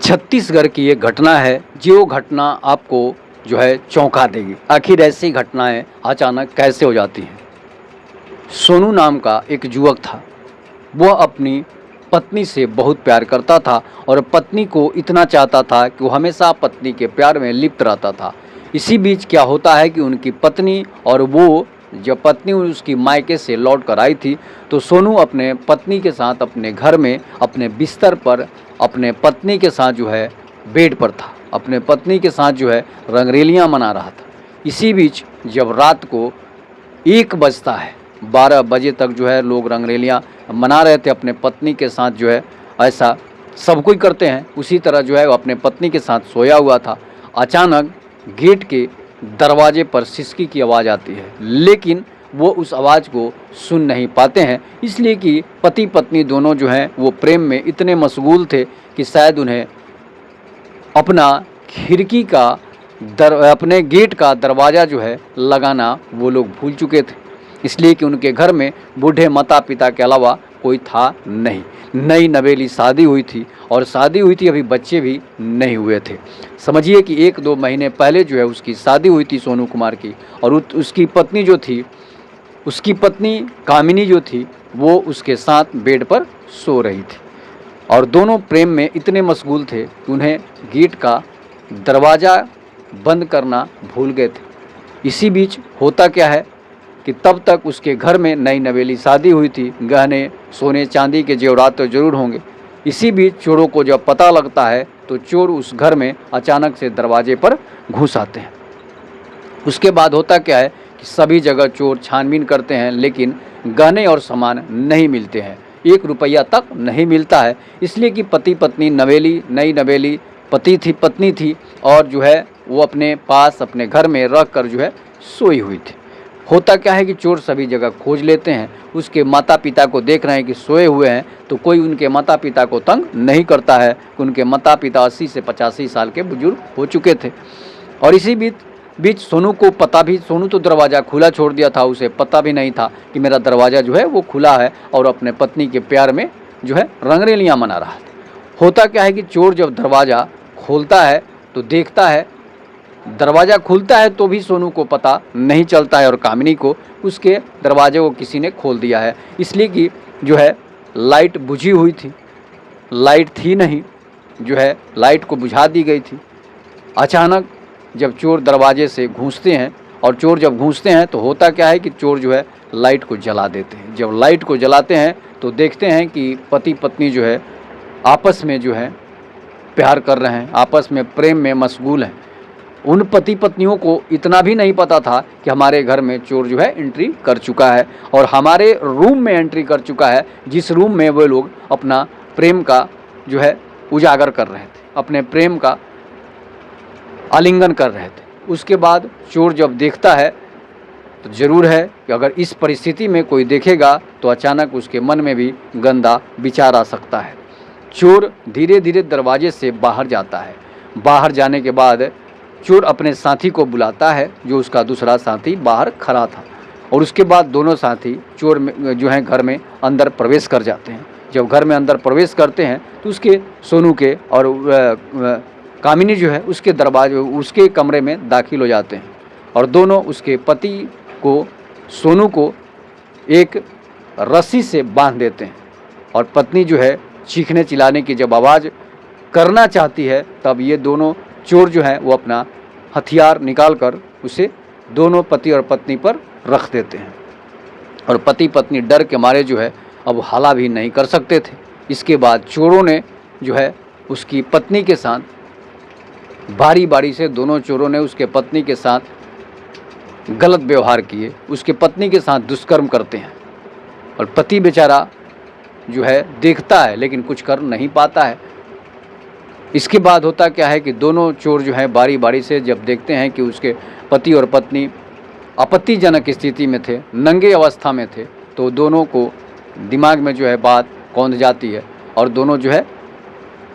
छत्तीसगढ़ की एक घटना है जो घटना आपको जो है चौंका देगी। आखिर ऐसी घटनाएं अचानक कैसे हो जाती हैं। सोनू नाम का एक युवक था। वह अपनी पत्नी से बहुत प्यार करता था और पत्नी को इतना चाहता था कि वो हमेशा पत्नी के प्यार में लिप्त रहता था। इसी बीच क्या होता है कि उनकी पत्नी और वो जब पत्नी उसकी मायके से लौट कर आई थी तो सोनू अपने पत्नी के साथ अपने घर में अपने बिस्तर पर अपने पत्नी के साथ जो है बेड पर था, अपने पत्नी के साथ जो है रंगरेलियां मना रहा था। इसी बीच जब रात को 1 बजता है, 12 बजे तक जो है लोग रंगरेलियां मना रहे थे अपने पत्नी के साथ, जो है ऐसा सब कोई करते हैं, उसी तरह जो है वो अपने पत्नी के साथ सोया हुआ था। अचानक गेट के दरवाजे पर सिसकी की आवाज़ आती है, लेकिन वो उस आवाज़ को सुन नहीं पाते हैं, इसलिए कि पति पत्नी दोनों जो हैं वो प्रेम में इतने मशगूल थे कि शायद उन्हें अपना खिड़की का अपने गेट का दरवाज़ा जो है लगाना वो लोग भूल चुके थे, इसलिए कि उनके घर में बूढ़े माता पिता के अलावा कोई था नहीं। नई नवेली शादी हुई थी और शादी हुई थी, अभी बच्चे भी नहीं हुए थे। समझिए कि 1-2 महीने पहले जो है उसकी शादी हुई थी सोनू कुमार की, और उसकी पत्नी जो थी, उसकी पत्नी कामिनी जो थी, वो उसके साथ बेड पर सो रही थी और दोनों प्रेम में इतने मशगूल थे कि उन्हें गेट का दरवाज़ा बंद करना भूल गए थे। इसी बीच होता क्या है कि तब तक उसके घर में नई नवेली शादी हुई थी, गहने सोने चांदी के जेवरात तो जरूर होंगे। इसी बीच चोरों को जब पता लगता है तो चोर उस घर में अचानक से दरवाजे पर घुस आते हैं। उसके बाद होता क्या है कि सभी जगह चोर छानबीन करते हैं, लेकिन गहने और सामान नहीं मिलते हैं, 1 रुपया तक नहीं मिलता है, इसलिए कि पति पत्नी नई नवेली पत्नी थी और जो है वो अपने पास अपने घर में रख कर जो है सोई हुई थी। होता क्या है कि चोर सभी जगह खोज लेते हैं, उसके माता पिता को देख रहे हैं कि सोए हुए हैं, तो कोई उनके माता पिता को तंग नहीं करता है कि उनके माता पिता 80 से 85 साल के बुजुर्ग हो चुके थे। और इसी बीच सोनू को पता भी, सोनू तो दरवाज़ा खुला छोड़ दिया था, उसे पता भी नहीं था कि मेरा दरवाज़ा जो है वो खुला है और अपने पत्नी के प्यार में जो है रंगरेलियाँ मना रहा था। होता क्या है कि चोर जब दरवाज़ा खोलता है तो देखता है, दरवाज़ा खुलता है तो भी सोनू को पता नहीं चलता है और कामिनी को उसके दरवाजे को किसी ने खोल दिया है, इसलिए कि जो है लाइट बुझी हुई थी, लाइट थी नहीं, जो है लाइट को बुझा दी गई थी। अचानक जब चोर दरवाजे से घुसते हैं, और चोर जब घुसते हैं तो होता क्या है कि चोर जो है लाइट को जला देते हैं। जब लाइट को जलाते हैं तो देखते हैं कि पति पत्नी जो है आपस में जो है प्यार कर रहे हैं, आपस में प्रेम में मशगूल हैं। उन पति पत्नियों को इतना भी नहीं पता था कि हमारे घर में चोर जो है एंट्री कर चुका है और हमारे रूम में एंट्री कर चुका है, जिस रूम में वो लोग अपना प्रेम का जो है उजागर कर रहे थे, अपने प्रेम का आलिंगन कर रहे थे। उसके बाद चोर जब देखता है तो ज़रूर है कि अगर इस परिस्थिति में कोई देखेगा तो अचानक उसके मन में भी गंदा विचार आ सकता है। चोर धीरे धीरे दरवाजे से बाहर जाता है। बाहर जाने के बाद चोर अपने साथी को बुलाता है, जो उसका दूसरा साथी बाहर खड़ा था, और उसके बाद दोनों साथी चोर में जो है घर में अंदर प्रवेश कर जाते हैं। जब घर में अंदर प्रवेश करते हैं तो उसके सोनू के और कामिनी जो है उसके कमरे में दाखिल हो जाते हैं और दोनों उसके पति को, सोनू को एक रस्सी से बांध देते हैं। और पत्नी जो है चीखने चिल्लाने की जब आवाज़ करना चाहती है, तब ये दोनों चोर जो है वो अपना हथियार निकालकर उसे दोनों पति और पत्नी पर रख देते हैं, और पति पत्नी डर के मारे जो है अब हाला भी नहीं कर सकते थे। इसके बाद चोरों ने जो है उसकी पत्नी के साथ बारी बारी से, दोनों चोरों ने उसके पत्नी के साथ गलत व्यवहार किए, उसके पत्नी के साथ दुष्कर्म करते हैं, और पति बेचारा जो है देखता है लेकिन कुछ कर नहीं पाता है। इसके बाद होता क्या है कि दोनों चोर जो हैं बारी बारी से जब देखते हैं कि उसके पति और पत्नी आपत्तिजनक स्थिति में थे, नंगे अवस्था में थे, तो दोनों को दिमाग में जो है बात कौंध जाती है और दोनों जो है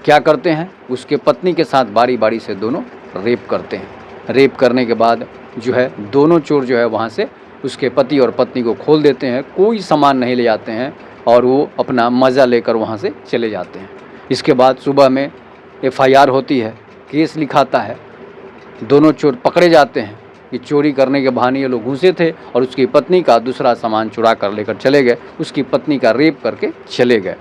क्या करते हैं, उसके पत्नी के साथ बारी बारी से दोनों रेप करते हैं। रेप करने के बाद जो है दोनों चोर जो है वहाँ से उसके पति और पत्नी को खोल देते हैं, कोई सामान नहीं ले जाते हैं और वो अपना मज़ा लेकर वहाँ से चले जाते हैं। इसके बाद सुबह में FIR होती है, केस लिखाता है, दोनों चोर पकड़े जाते हैं कि चोरी करने के बहाने ये लोग घुसे थे और उसकी पत्नी का दूसरा सामान चुरा कर लेकर चले गए, उसकी पत्नी का रेप करके चले गए।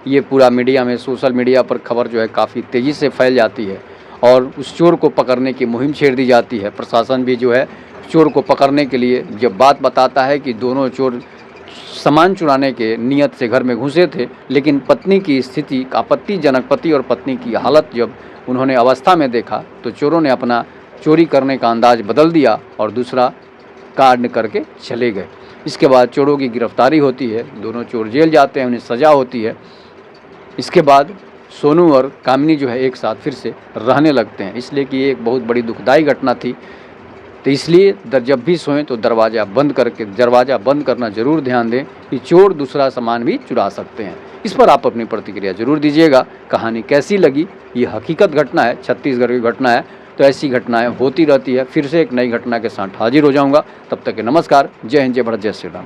ये पूरा मीडिया में, सोशल मीडिया पर खबर जो है काफ़ी तेज़ी से फैल जाती है और उस चोर को पकड़ने की मुहिम छेड़ दी जाती है। प्रशासन भी जो है चोर को पकड़ने के लिए जब बात बताता है कि दोनों चोर सामान चुराने के नियत से घर में घुसे थे, लेकिन पत्नी की स्थिति आपत्तिजनक, पति और पत्नी की हालत जब उन्होंने अवस्था में देखा तो चोरों ने अपना चोरी करने का अंदाज बदल दिया और दूसरा कांड करके चले गए। इसके बाद चोरों की गिरफ्तारी होती है, दोनों चोर जेल जाते हैं, उन्हें सज़ा होती है। इसके बाद सोनू और कामिनी जो है एक साथ फिर से रहने लगते हैं, इसलिए कि ये एक बहुत बड़ी दुखदाई घटना थी। तो इसलिए जब भी सोएं तो दरवाज़ा बंद करना ज़रूर ध्यान दें कि चोर दूसरा सामान भी चुरा सकते हैं। इस पर आप अपनी प्रतिक्रिया ज़रूर दीजिएगा। कहानी कैसी लगी? ये हकीकत घटना है, छत्तीसगढ़ की घटना है, तो ऐसी घटनाएं होती रहती है। फिर से एक नई घटना के साथ हाजिर हो जाऊंगा। तब तक के नमस्कार। जय हिंद, जय भारत, जय श्री राम।